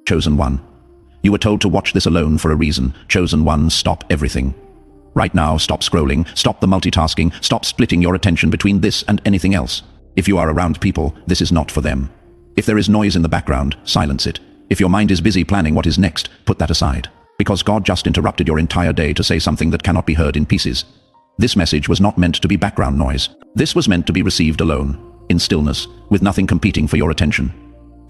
Chosen one. You were told to watch this alone for a reason. Chosen one, stop everything. Right now, stop scrolling, stop the multitasking, stop splitting your attention between this and anything else. If you are around people, this is not for them. If there is noise in the background, silence it. If your mind is busy planning what is next, put that aside. Because God just interrupted your entire day to say something that cannot be heard in pieces. This message was not meant to be background noise. This was meant to be received alone, in stillness, with nothing competing for your attention.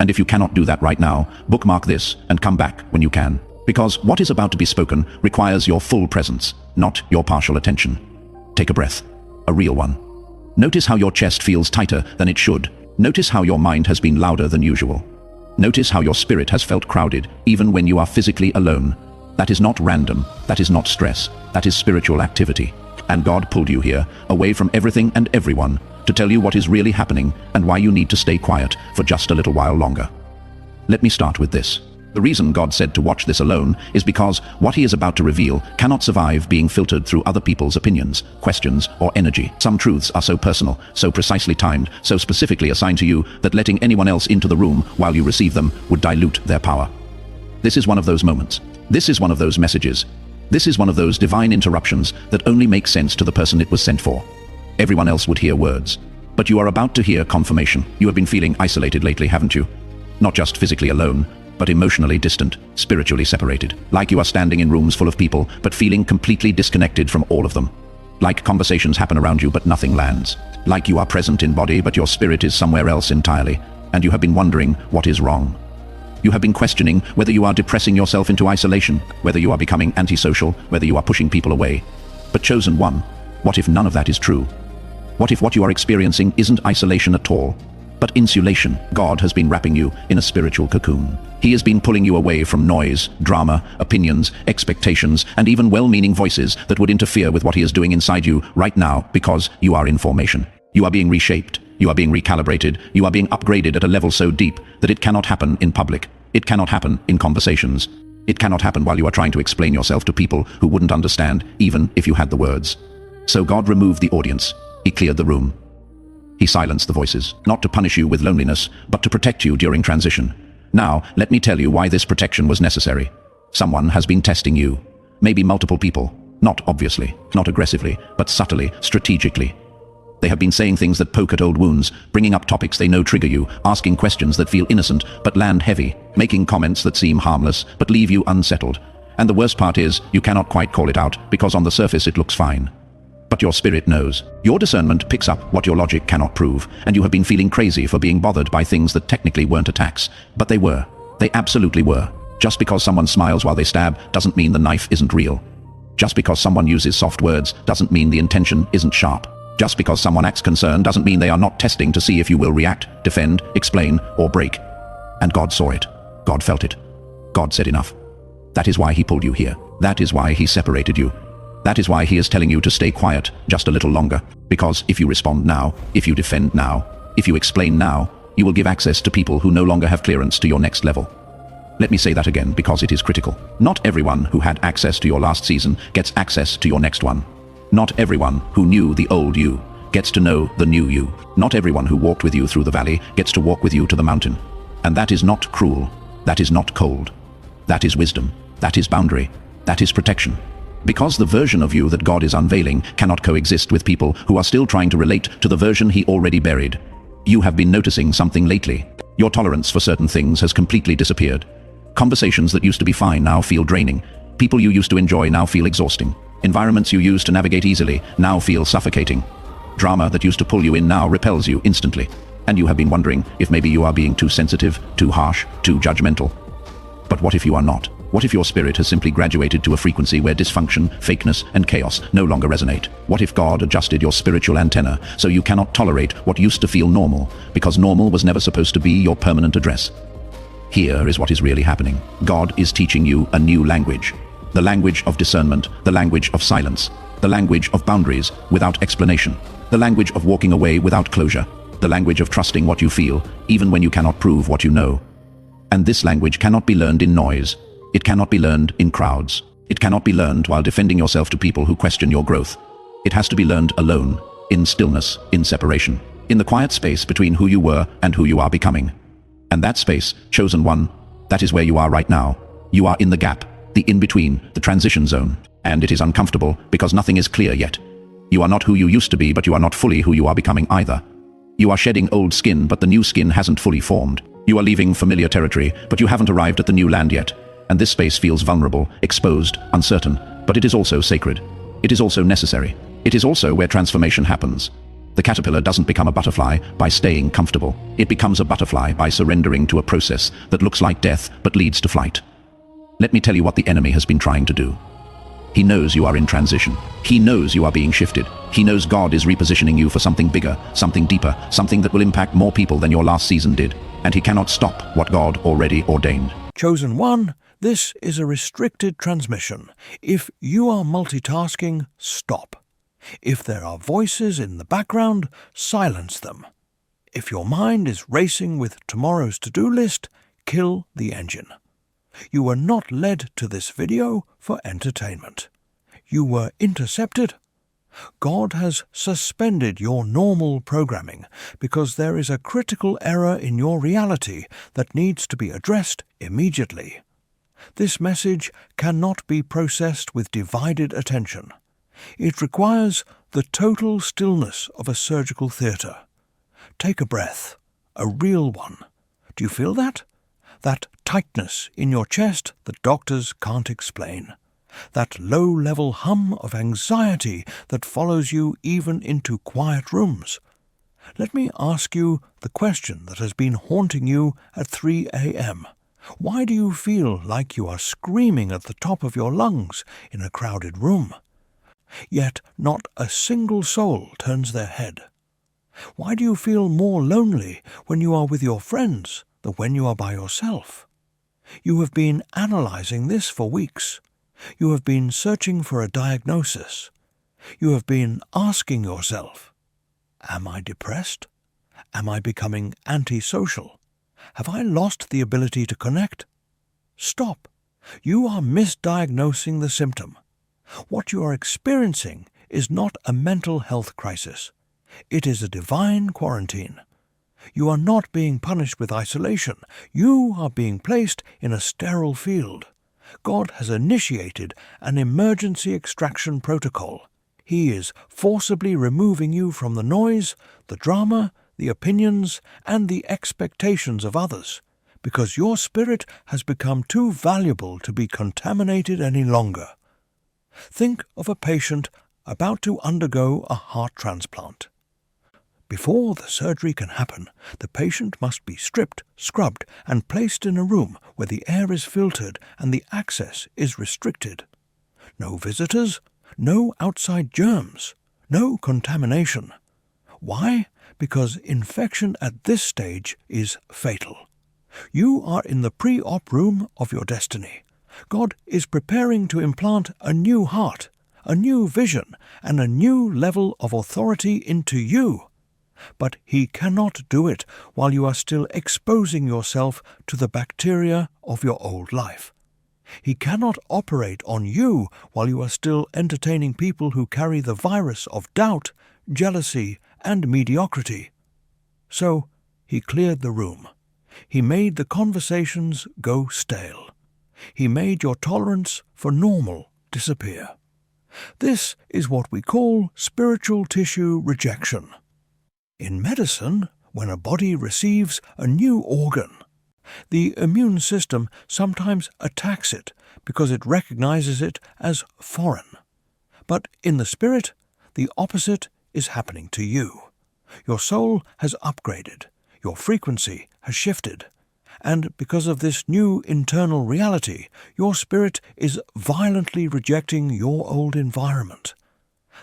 And if you cannot do that right now, bookmark this and come back when you can. Because what is about to be spoken requires your full presence, not your partial attention. Take a breath, a real one. Notice how your chest feels tighter than it should. Notice how your mind has been louder than usual. Notice how your spirit has felt crowded, even when you are physically alone. That is not random, that is not stress, that is spiritual activity. And God pulled you here, away from everything and everyone, to tell you what is really happening and why you need to stay quiet for just a little while longer. Let me start with this. The reason God said to watch this alone is because what he is about to reveal cannot survive being filtered through other people's opinions, questions, or energy. Some truths are so personal, so precisely timed, so specifically assigned to you that letting anyone else into the room while you receive them would dilute their power. This is one of those moments. This is one of those messages. This is one of those divine interruptions that only make sense to the person it was sent for. Everyone else would hear words. But you are about to hear confirmation. You have been feeling isolated lately, haven't you? Not just physically alone, but emotionally distant, spiritually separated. Like you are standing in rooms full of people, but feeling completely disconnected from all of them. Like conversations happen around you, but nothing lands. Like you are present in body, but your spirit is somewhere else entirely, and you have been wondering what is wrong. You have been questioning whether you are depressing yourself into isolation, whether you are becoming antisocial, whether you are pushing people away. But chosen one, what if none of that is true? What if what you are experiencing isn't isolation at all, but insulation? God has been wrapping you in a spiritual cocoon. He has been pulling you away from noise, drama, opinions, expectations, and even well-meaning voices that would interfere with what he is doing inside you right now, because you are in formation. You are being reshaped. You are being recalibrated. You are being upgraded at a level so deep that it cannot happen in public. It cannot happen in conversations. It cannot happen while you are trying to explain yourself to people who wouldn't understand, even if you had the words. So God removed the audience. He cleared the room. He silenced the voices, not to punish you with loneliness, but to protect you during transition. Now, let me tell you why this protection was necessary. Someone has been testing you. Maybe multiple people. Not obviously, not aggressively, but subtly, strategically. They have been saying things that poke at old wounds, bringing up topics they know trigger you, asking questions that feel innocent but land heavy, making comments that seem harmless but leave you unsettled. And the worst part is, you cannot quite call it out, because on the surface it looks fine. But your spirit knows. Your discernment picks up what your logic cannot prove, and you have been feeling crazy for being bothered by things that technically weren't attacks. But they were. They absolutely were. Just because someone smiles while they stab doesn't mean the knife isn't real. Just because someone uses soft words doesn't mean the intention isn't sharp. Just because someone acts concerned doesn't mean they are not testing to see if you will react, defend, explain, or break. And God saw it. God felt it. God said enough. That is why he pulled you here. That is why he separated you. That is why he is telling you to stay quiet just a little longer. Because if you respond now, if you defend now, if you explain now, you will give access to people who no longer have clearance to your next level. Let me say that again, because it is critical. Not everyone who had access to your last season gets access to your next one. Not everyone who knew the old you gets to know the new you. Not everyone who walked with you through the valley gets to walk with you to the mountain. And that is not cruel. That is not cold. That is wisdom. That is boundary. That is protection. Because the version of you that God is unveiling cannot coexist with people who are still trying to relate to the version he already buried. You have been noticing something lately. Your tolerance for certain things has completely disappeared. Conversations that used to be fine now feel draining. People you used to enjoy now feel exhausting. Environments you used to navigate easily now feel suffocating. Drama that used to pull you in now repels you instantly. And you have been wondering if maybe you are being too sensitive, too harsh, too judgmental. But what if you are not? What if your spirit has simply graduated to a frequency where dysfunction, fakeness, and chaos no longer resonate? What if God adjusted your spiritual antenna so you cannot tolerate what used to feel normal, because normal was never supposed to be your permanent address? Here is what is really happening. God is teaching you a new language. The language of discernment, the language of silence, the language of boundaries without explanation, the language of walking away without closure, the language of trusting what you feel, even when you cannot prove what you know. And this language cannot be learned in noise. It cannot be learned in crowds. It cannot be learned while defending yourself to people who question your growth. It has to be learned alone, in stillness, in separation, in the quiet space between who you were and who you are becoming. And that space, chosen one, That is where you are right now. You are in the gap, the in-between, the transition zone. And it is uncomfortable because nothing is clear yet. You are not who you used to be, but you are not fully who you are becoming either. You are shedding old skin, but the new skin hasn't fully formed. You are leaving familiar territory, but you haven't arrived at the new land yet. And this space feels vulnerable, exposed, uncertain, but it is also sacred. It is also necessary. It is also where transformation happens. The caterpillar doesn't become a butterfly by staying comfortable. It becomes a butterfly by surrendering to a process that looks like death but leads to flight. Let me tell you what the enemy has been trying to do. He knows you are in transition. He knows you are being shifted. He knows God is repositioning you for something bigger, something deeper, something that will impact more people than your last season did. And he cannot stop what God already ordained. Chosen one, this is a restricted transmission. If you are multitasking, stop. If there are voices in the background, silence them. If your mind is racing with tomorrow's to-do list, kill the engine. You were not led to this video for entertainment. You were intercepted. God has suspended your normal programming because there is a critical error in your reality that needs to be addressed immediately. This message cannot be processed with divided attention. It requires the total stillness of a surgical theatre. Take a breath, a real one. Do you feel that? That tightness in your chest that doctors can't explain. That low-level hum of anxiety that follows you even into quiet rooms. Let me ask you the question that has been haunting you at 3 a.m. Why do you feel like you are screaming at the top of your lungs in a crowded room? Yet not a single soul turns their head. Why do you feel more lonely when you are with your friends than when you are by yourself? You have been analyzing this for weeks. You have been searching for a diagnosis. You have been asking yourself, am I depressed? Am I becoming antisocial? Have I lost the ability to connect? Stop. You are misdiagnosing the symptom. What you are experiencing is not a mental health crisis. It is a divine quarantine. You are not being punished with isolation. You are being placed in a sterile field. God has initiated an emergency extraction protocol. He is forcibly removing you from the noise, the drama, the opinions, and the expectations of others, because your spirit has become too valuable to be contaminated any longer. Think of a patient about to undergo a heart transplant. Before the surgery can happen, the patient must be stripped, scrubbed, and placed in a room where the air is filtered and the access is restricted. No visitors, no outside germs, no contamination. Why? Because infection at this stage is fatal. You are in the pre-op room of your destiny. God is preparing to implant a new heart, a new vision, and a new level of authority into you. But He cannot do it while you are still exposing yourself to the bacteria of your old life. He cannot operate on you while you are still entertaining people who carry the virus of doubt, jealousy, and mediocrity. So He cleared the room. He made the conversations go stale. He made your tolerance for normal disappear. This is what we call spiritual tissue rejection. In medicine, when a body receives a new organ, the immune system sometimes attacks it because it recognizes it as foreign. But in the spirit, the opposite is happening to you. Your soul has upgraded, your frequency has shifted, and because of this new internal reality, your spirit is violently rejecting your old environment.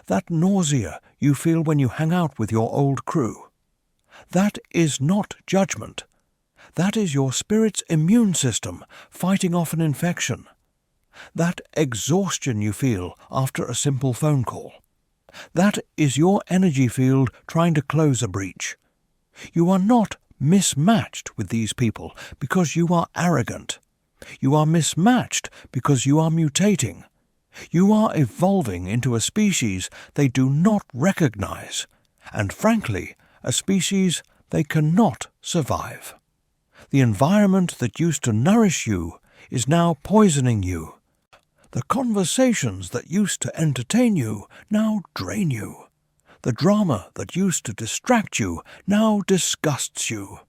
That nausea you feel when you hang out with your old crew. That is not judgment. That is your spirit's immune system fighting off an infection. That exhaustion you feel after a simple phone call. That is your energy field trying to close a breach. You are not mismatched with these people because you are arrogant. You are mismatched because you are mutating. You are evolving into a species they do not recognize, and frankly, a species they cannot survive. The environment that used to nourish you is now poisoning you. The conversations that used to entertain you now drain you. The drama that used to distract you now disgusts you.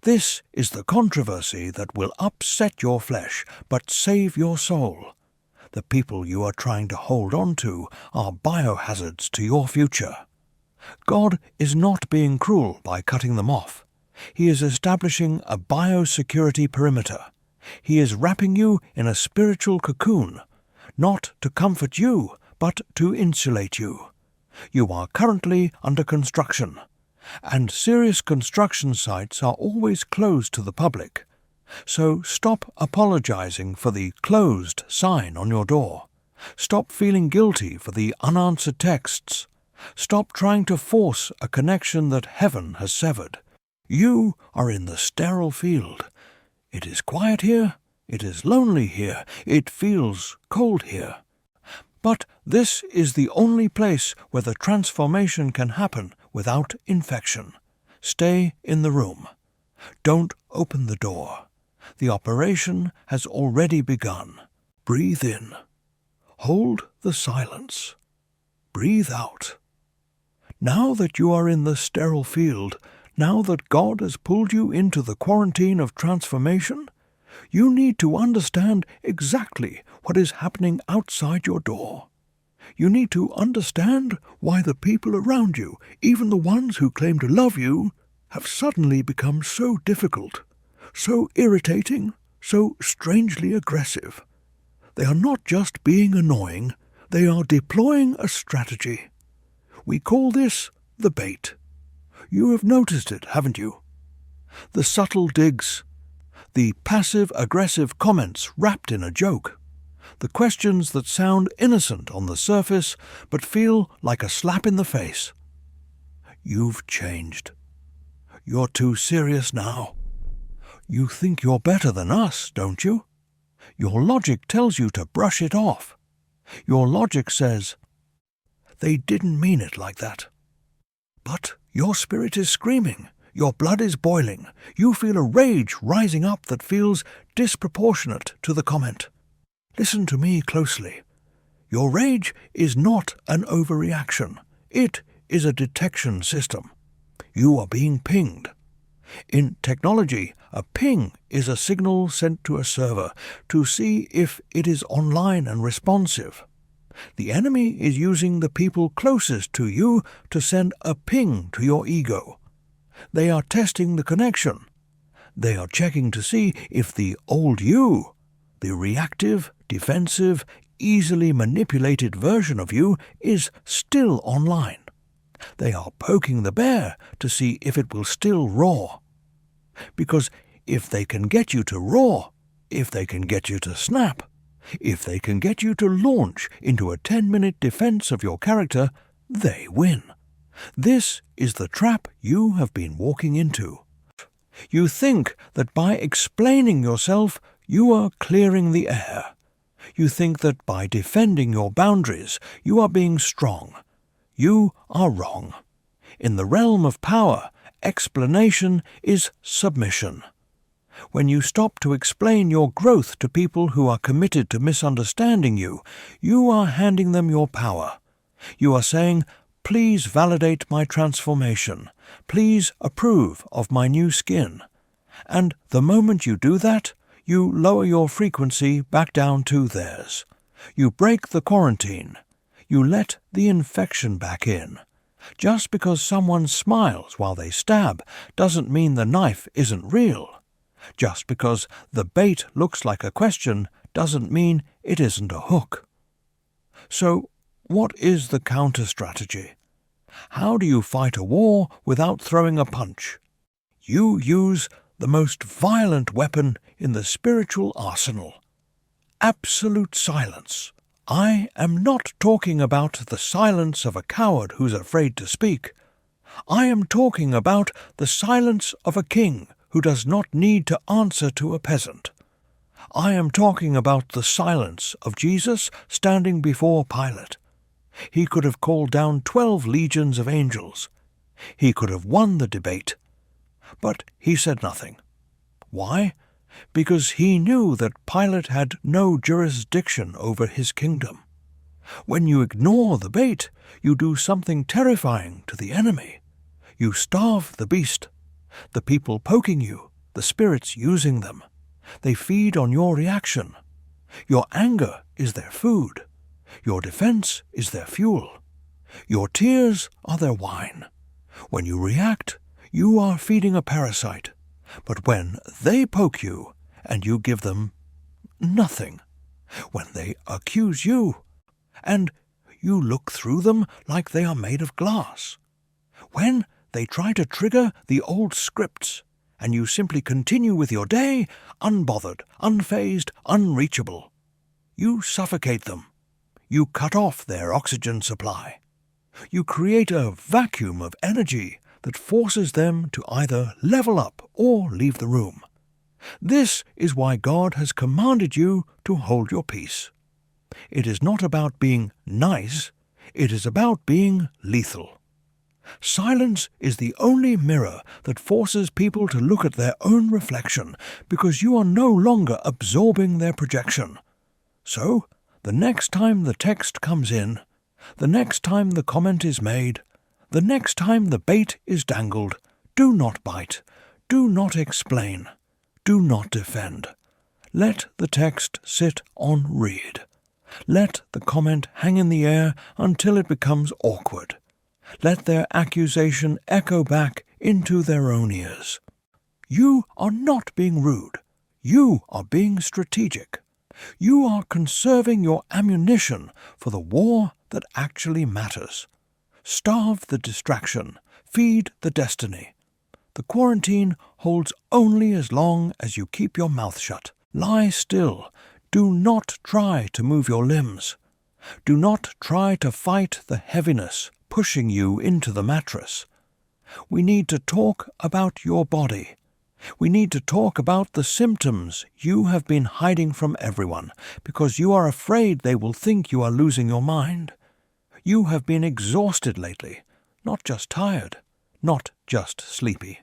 This is the controversy that will upset your flesh but save your soul. The people you are trying to hold on to are biohazards to your future. God is not being cruel by cutting them off. He is establishing a biosecurity perimeter. He is wrapping you in a spiritual cocoon, not to comfort you, but to insulate you. You are currently under construction, and serious construction sites are always closed to the public. So stop apologizing for the closed sign on your door. Stop feeling guilty for the unanswered texts. Stop trying to force a connection that heaven has severed. You are in the sterile field. It is quiet here. It is lonely here. It feels cold here. But this is the only place where the transformation can happen without infection. Stay in the room. Don't open the door. The operation has already begun. Breathe in. Hold the silence. Breathe out. Now that you are in the sterile field, now that God has pulled you into the quarantine of transformation, you need to understand exactly what is happening outside your door. You need to understand why the people around you, even the ones who claim to love you, have suddenly become so difficult, so irritating, so strangely aggressive. They are not just being annoying, they are deploying a strategy. We call this the bait. You have noticed it, haven't you? The subtle digs, the passive-aggressive comments wrapped in a joke, the questions that sound innocent on the surface but feel like a slap in the face. You've changed. You're too serious now. You think you're better than us, don't you? Your logic tells you to brush it off. Your logic says, they didn't mean it like that. But your spirit is screaming. Your blood is boiling. You feel a rage rising up that feels disproportionate to the comment. Listen to me closely. Your rage is not an overreaction. It is a detection system. You are being pinged. In technology, a ping is a signal sent to a server to see if it is online and responsive. The enemy is using the people closest to you to send a ping to your ego. They are testing the connection. They are checking to see if the old you, the reactive, defensive, easily manipulated version of you, is still online. They are poking the bear to see if it will still roar. Because if they can get you to roar, if they can get you to snap, if they can get you to launch into a 10-minute defense of your character, they win. This is the trap you have been walking into. You think that by explaining yourself, you are clearing the air. You think that by defending your boundaries, you are being strong. You are wrong. In the realm of power, explanation is submission. When you stop to explain your growth to people who are committed to misunderstanding you, you are handing them your power. You are saying, please validate my transformation. Please approve of my new skin. And the moment you do that, you lower your frequency back down to theirs. You break the quarantine. You let the infection back in. Just because someone smiles while they stab doesn't mean the knife isn't real. Just because the bait looks like a question doesn't mean it isn't a hook. So, what is the counter-strategy? How do you fight a war without throwing a punch? You use the most violent weapon in the spiritual arsenal. Absolute silence. I am not talking about the silence of a coward who's afraid to speak. I am talking about the silence of a king who does not need to answer to a peasant. I am talking about the silence of Jesus standing before Pilate. He could have called down 12 legions of angels. He could have won the debate. But he said nothing. Why? Because he knew that Pilate had no jurisdiction over his kingdom. When you ignore the bait, you do something terrifying to the enemy. You starve the beast. The people poking you, the spirits using them. They feed on your reaction. Your anger is their food. Your defense is their fuel. Your tears are their wine. When you react, you are feeding a parasite. But when they poke you and you give them nothing, when they accuse you and you look through them like they are made of glass, when they try to trigger the old scripts and you simply continue with your day, unbothered, unfazed, unreachable, you suffocate them. You cut off their oxygen supply. You create a vacuum of energy that forces them to either level up or leave the room. This is why God has commanded you to hold your peace. It is not about being nice, it is about being lethal. Silence is the only mirror that forces people to look at their own reflection because you are no longer absorbing their projection. So, the next time the text comes in, the next time the comment is made, the next time the bait is dangled, do not bite, do not explain, do not defend. Let the text sit on read. Let the comment hang in the air until it becomes awkward. Let their accusation echo back into their own ears. You are not being rude. You are being strategic. You are conserving your ammunition for the war that actually matters. Starve the distraction. Feed the destiny. The quarantine holds only as long as you keep your mouth shut. Lie still. Do not try to move your limbs. Do not try to fight the heaviness pushing you into the mattress. We need to talk about your body. We need to talk about the symptoms you have been hiding from everyone because you are afraid they will think you are losing your mind. You have been exhausted lately, not just tired, not just sleepy.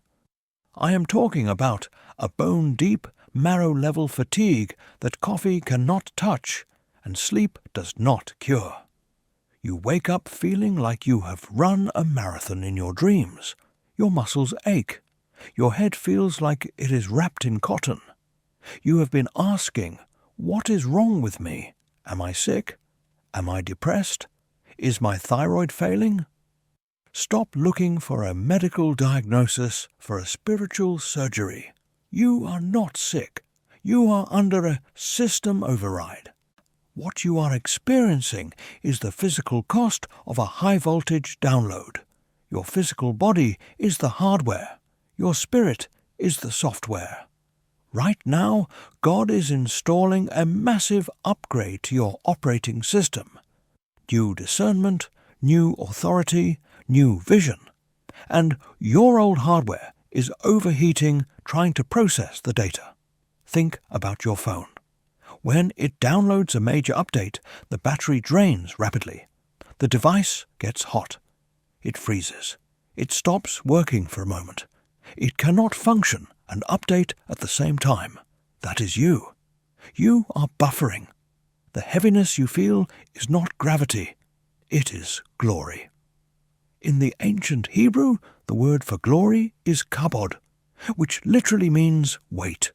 I am talking about a bone-deep, marrow-level fatigue that coffee cannot touch and sleep does not cure. You wake up feeling like you have run a marathon in your dreams. Your muscles ache. Your head feels like it is wrapped in cotton. You have been asking, what is wrong with me? Am I sick? Am I depressed? Is my thyroid failing? Stop looking for a medical diagnosis for a spiritual surgery. You are not sick. You are under a system override. What you are experiencing is the physical cost of a high-voltage download. Your physical body is the hardware. Your spirit is the software. Right now, God is installing a massive upgrade to your operating system. New discernment, new authority, new vision. And your old hardware is overheating trying to process the data. Think about your phone. When it downloads a major update, the battery drains rapidly. The device gets hot. It freezes. It stops working for a moment. It cannot function and update at the same time. That is you. You are buffering. The heaviness you feel is not gravity. It is glory. In the ancient Hebrew, the word for glory is kabod, which literally means weight.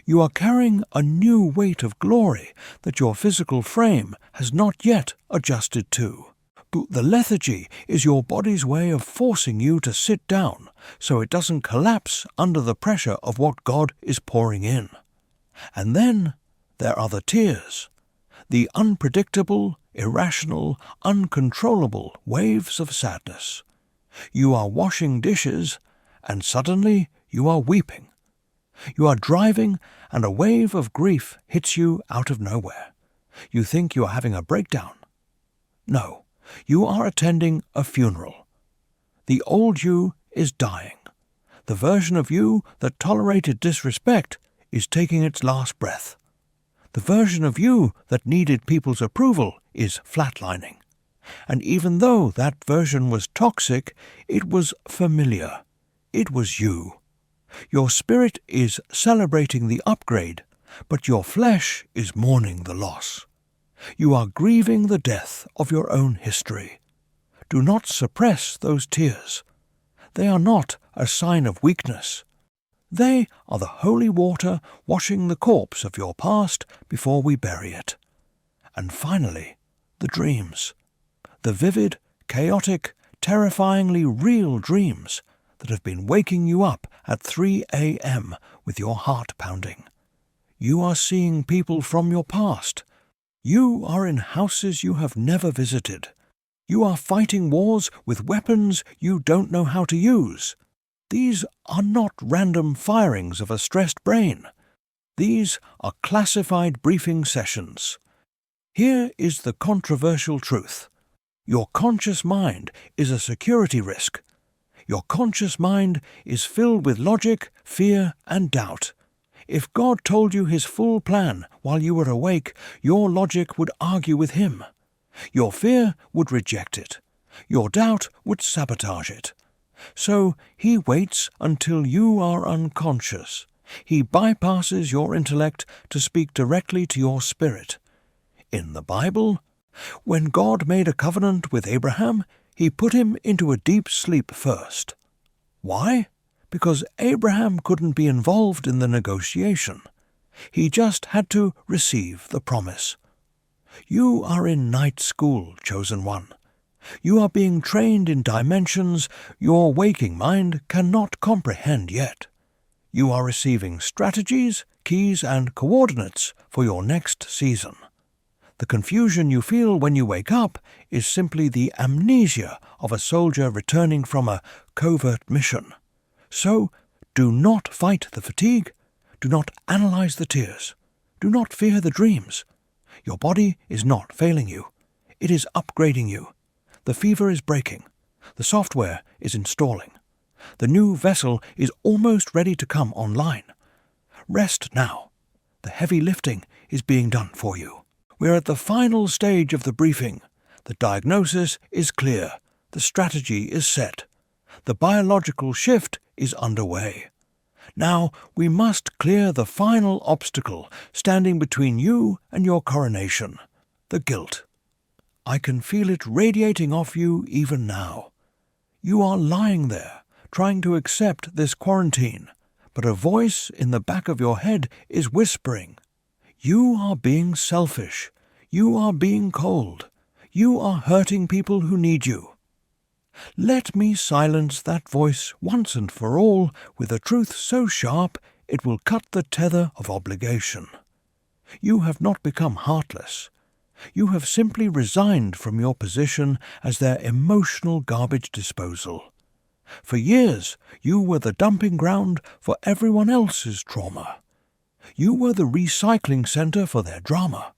You are carrying a new weight of glory that your physical frame has not yet adjusted to. The lethargy is your body's way of forcing you to sit down so it doesn't collapse under the pressure of what God is pouring in. And then there are the tears, the unpredictable, irrational, uncontrollable waves of sadness. You are washing dishes and suddenly you are weeping. You are driving and a wave of grief hits you out of nowhere. You think you are having a breakdown. No, you are attending a funeral. The old you is dying. The version of you that tolerated disrespect is taking its last breath. The version of you that needed people's approval is flatlining. And even though that version was toxic, it was familiar. It was you. Your spirit is celebrating the upgrade, but your flesh is mourning the loss. You are grieving the death of your own history. Do not suppress those tears. They are not a sign of weakness. They are the holy water washing the corpse of your past before we bury it. And finally, the dreams. The vivid, chaotic, terrifyingly real dreams that have been waking you up at 3 a.m. with your heart pounding. You are seeing people from your past. You are in houses you have never visited. You are fighting wars with weapons you don't know how to use. These are not random firings of a stressed brain. These are classified briefing sessions. Here is the controversial truth. Your conscious mind is a security risk. Your conscious mind is filled with logic, fear, and doubt. If God told you his full plan while you were awake, your logic would argue with him. Your fear would reject it. Your doubt would sabotage it. So he waits until you are unconscious. He bypasses your intellect to speak directly to your spirit. In the Bible, when God made a covenant with Abraham, he put him into a deep sleep first. Why? Because Abraham couldn't be involved in the negotiation. He just had to receive the promise. You are in night school, chosen one. You are being trained in dimensions your waking mind cannot comprehend yet. You are receiving strategies, keys, and coordinates for your next season. The confusion you feel when you wake up is simply the amnesia of a soldier returning from a covert mission. So, do not fight the fatigue. Do not analyze the tears. Do not fear the dreams. Your body is not failing you. It is upgrading you. The fever is breaking. The software is installing. The new vessel is almost ready to come online. Rest now. The heavy lifting is being done for you. We're at the final stage of the briefing. The diagnosis is clear. The strategy is set. The biological shift is underway. Now we must clear the final obstacle standing between you and your coronation, the guilt. I can feel it radiating off you even now. You are lying there, trying to accept this quarantine, but a voice in the back of your head is whispering, "You are being selfish. You are being cold. You are hurting people who need you." Let me silence that voice once and for all with a truth so sharp it will cut the tether of obligation. You have not become heartless. You have simply resigned from your position as their emotional garbage disposal. For years, you were the dumping ground for everyone else's trauma. You were the recycling center for their drama.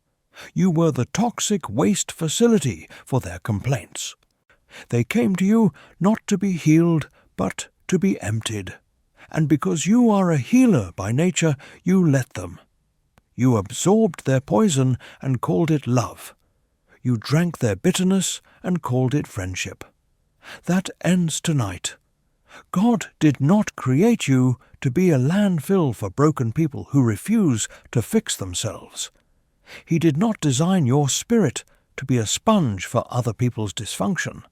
You were the toxic waste facility for their complaints. They came to you not to be healed, but to be emptied. And because you are a healer by nature, you let them. You absorbed their poison and called it love. You drank their bitterness and called it friendship. That ends tonight. God did not create you to be a landfill for broken people who refuse to fix themselves. He did not design your spirit to be a sponge for other people's dysfunction.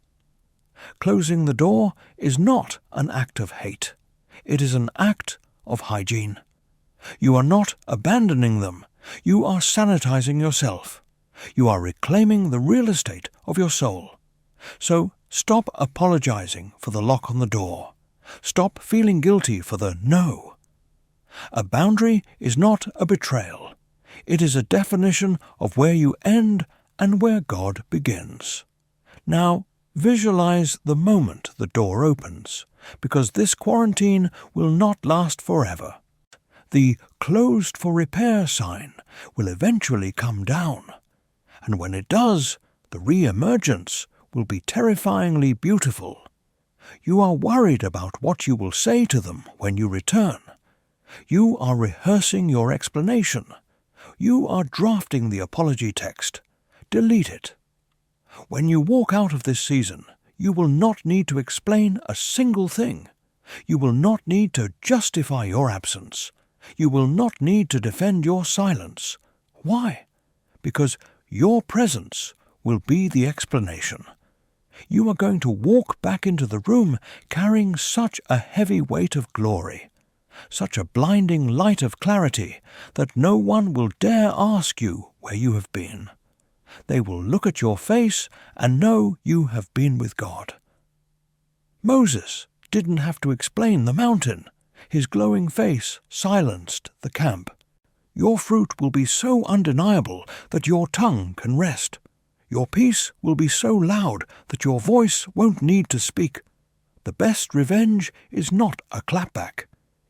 Closing the door is not an act of hate. It is an act of hygiene. You are not abandoning them. You are sanitizing yourself. You are reclaiming the real estate of your soul. So stop apologizing for the lock on the door. Stop feeling guilty for the no. A boundary is not a betrayal. It is a definition of where you end and where God begins. Now, visualize the moment the door opens, because this quarantine will not last forever. The "closed for repair" sign will eventually come down, and when it does, the re-emergence will be terrifyingly beautiful. You are worried about what you will say to them when you return. You are rehearsing your explanation. You are drafting the apology text. Delete it. When you walk out of this season, you will not need to explain a single thing. You will not need to justify your absence. You will not need to defend your silence. Why? Because your presence will be the explanation. You are going to walk back into the room carrying such a heavy weight of glory, such a blinding light of clarity that no one will dare ask you where you have been. They will look at your face and know you have been with God. Moses didn't have to explain the mountain. His glowing face silenced the camp. Your fruit will be so undeniable that your tongue can rest. Your peace will be so loud that your voice won't need to speak. The best revenge is not a clapback.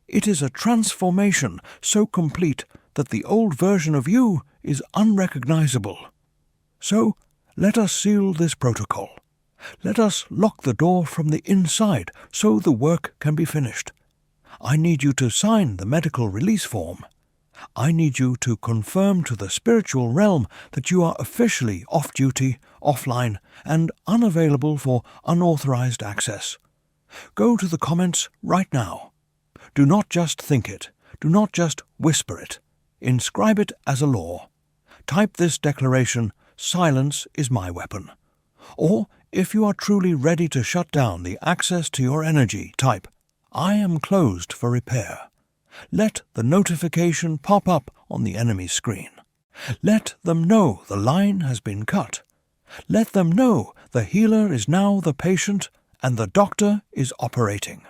It is a transformation so complete that the old version of you is unrecognizable. So, let us seal this protocol. Let us lock the door from the inside so the work can be finished. I need you to sign the medical release form. I need you to confirm to the spiritual realm that you are officially off-duty, offline, and unavailable for unauthorized access. Go to the comments right now. Do not just think it. Do not just whisper it. Inscribe it as a law. Type this declaration, "Silence is my weapon." Or, if you are truly ready to shut down the access to your energy, type, "I am closed for repair." Let the notification pop up on the enemy's screen. Let them know the line has been cut. Let them know the healer is now the patient and the doctor is operating.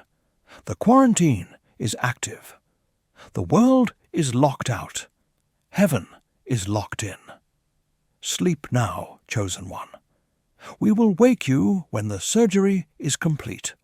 The quarantine is active. The world is locked out. Heaven is locked in. Sleep now, chosen one. We will wake you when the surgery is complete.